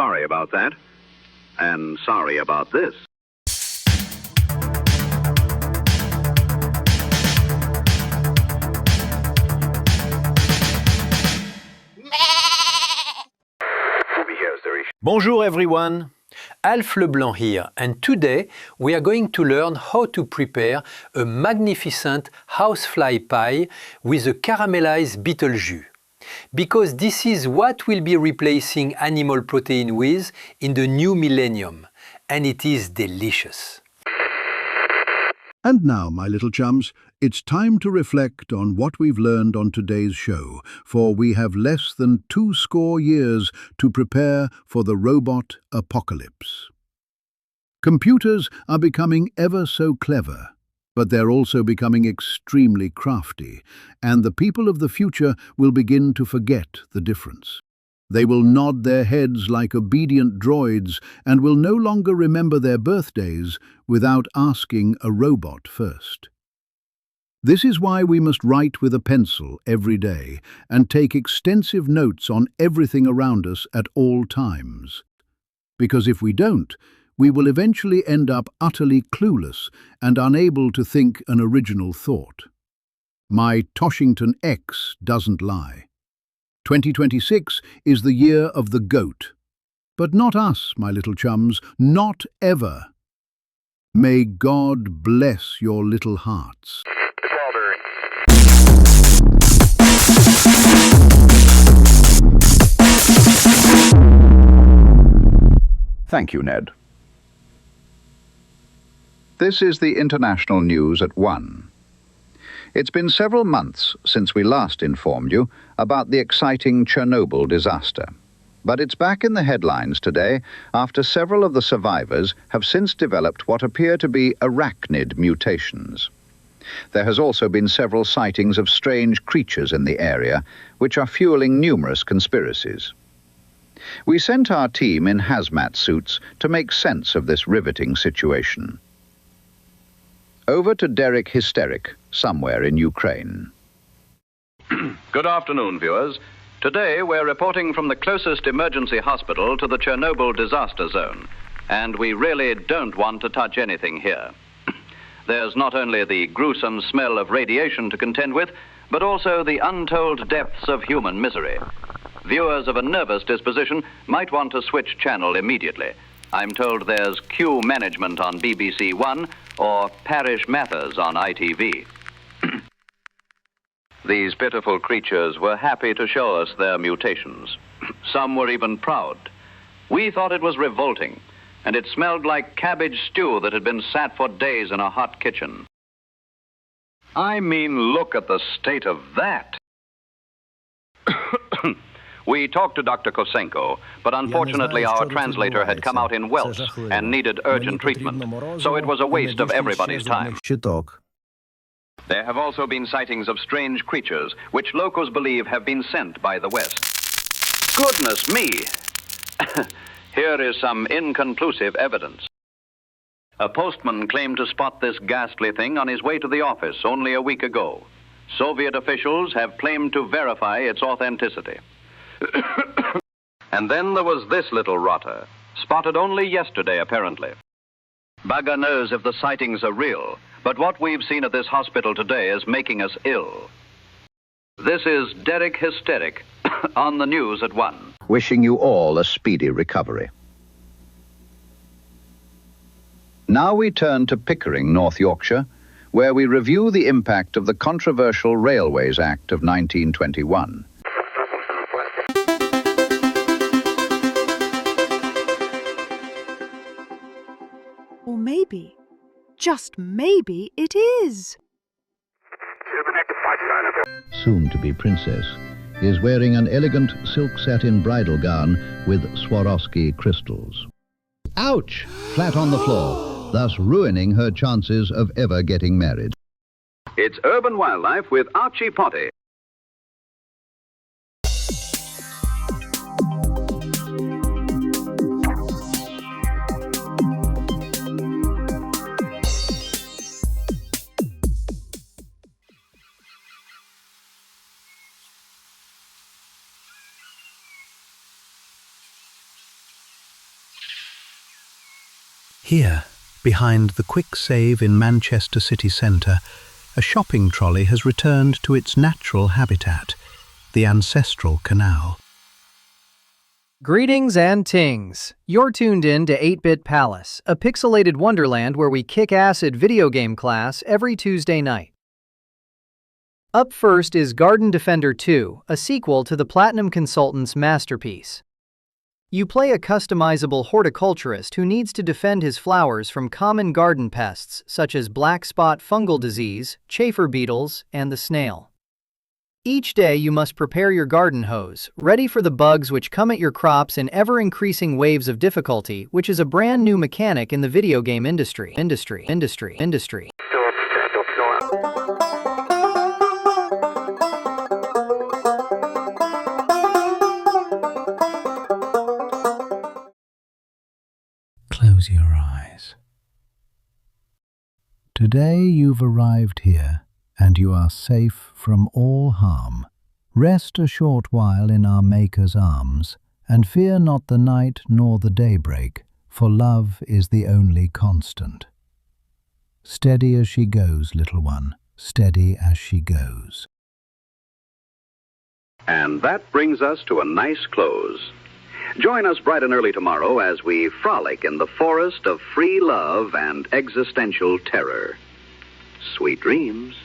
Sorry about that. And sorry about this. Bonjour everyone, Alf Leblanc here, and today we are going to learn how to prepare a magnificent housefly pie with a caramelized beetle jus. Because this is what we'll be replacing animal protein with in the new millennium, and it is delicious. And now, my little chums, it's time to reflect on what we've learned on today's show, for we have less than 20 years to prepare for the robot apocalypse. Computers are becoming ever so clever, but they're also becoming extremely crafty, and the people of the future will begin to forget the difference. They will nod their heads like obedient droids and will no longer remember their birthdays without asking a robot first. This is why we must write with a pencil every day and take extensive notes on everything around us at all times. Because if we don't, we will eventually end up utterly clueless and unable to think an original thought. My Toshington X doesn't lie. 2026 is the year of the goat. But not us, my little chums, not ever. May God bless your little hearts. Thank you, Ned. This is the international news at 1. It's been several months since we last informed you about the exciting Chernobyl disaster. But it's back in the headlines today after several of the survivors have since developed what appear to be arachnid mutations. There has also been several sightings of strange creatures in the area, which are fueling numerous conspiracies. We sent our team in hazmat suits to make sense of this riveting situation. Over to Derek Hysteric, somewhere in Ukraine. Good afternoon, viewers. Today we're reporting from the closest emergency hospital to the Chernobyl disaster zone, and we really don't want to touch anything here. There's not only the gruesome smell of radiation to contend with, but also the untold depths of human misery. Viewers of a nervous disposition might want to switch channel immediately. I'm told there's Q Management on BBC One or Parish Matters on ITV. These pitiful creatures were happy to show us their mutations. Some were even proud. We thought it was revolting, and it smelled like cabbage stew that had been sat for days in a hot kitchen. I mean, look at the state of that. We talked to Dr. Kosenko, but unfortunately our translator had come out in Welsh and needed urgent treatment, so it was a waste of everybody's time. There have also been sightings of strange creatures, which locals believe have been sent by the West. Goodness me! Here is some inconclusive evidence. A postman claimed to spot this ghastly thing on his way to the office only a week ago. Soviet officials have claimed to verify its authenticity. And then there was this little rotter, spotted only yesterday apparently. Bugger knows if the sightings are real, but what we've seen at this hospital today is making us ill. This is Derek Hysteric on the news at 1. Wishing you all a speedy recovery. Now we turn to Pickering, North Yorkshire, where we review the impact of the controversial Railways Act of 1921. Or maybe, just maybe, it is. Soon-to-be princess is wearing an elegant silk satin bridal gown with Swarovski crystals. Ouch! Flat on the floor, thus ruining her chances of ever getting married. It's Urban Wildlife with Archie Potty. Here, behind the Quick Save in Manchester city centre, a shopping trolley has returned to its natural habitat, the ancestral canal. Greetings and tings. You're tuned in to 8-Bit Palace, a pixelated wonderland where we kick ass at video game class every Tuesday night. Up first is Garden Defender 2, a sequel to the Platinum Consultant's masterpiece. You play a customizable horticulturist who needs to defend his flowers from common garden pests such as black spot fungal disease, chafer beetles, and the snail. Each day you must prepare your garden hose, ready for the bugs which come at your crops in ever-increasing waves of difficulty, which is a brand new mechanic in the video game industry. Close your eyes. Today you've arrived here, and you are safe from all harm. Rest a short while in our Maker's arms, and fear not the night nor the daybreak, for love is the only constant. Steady as she goes, little one, steady as she goes. And that brings us to a nice close. Join us bright and early tomorrow as we frolic in the forest of free love and existential terror. Sweet dreams.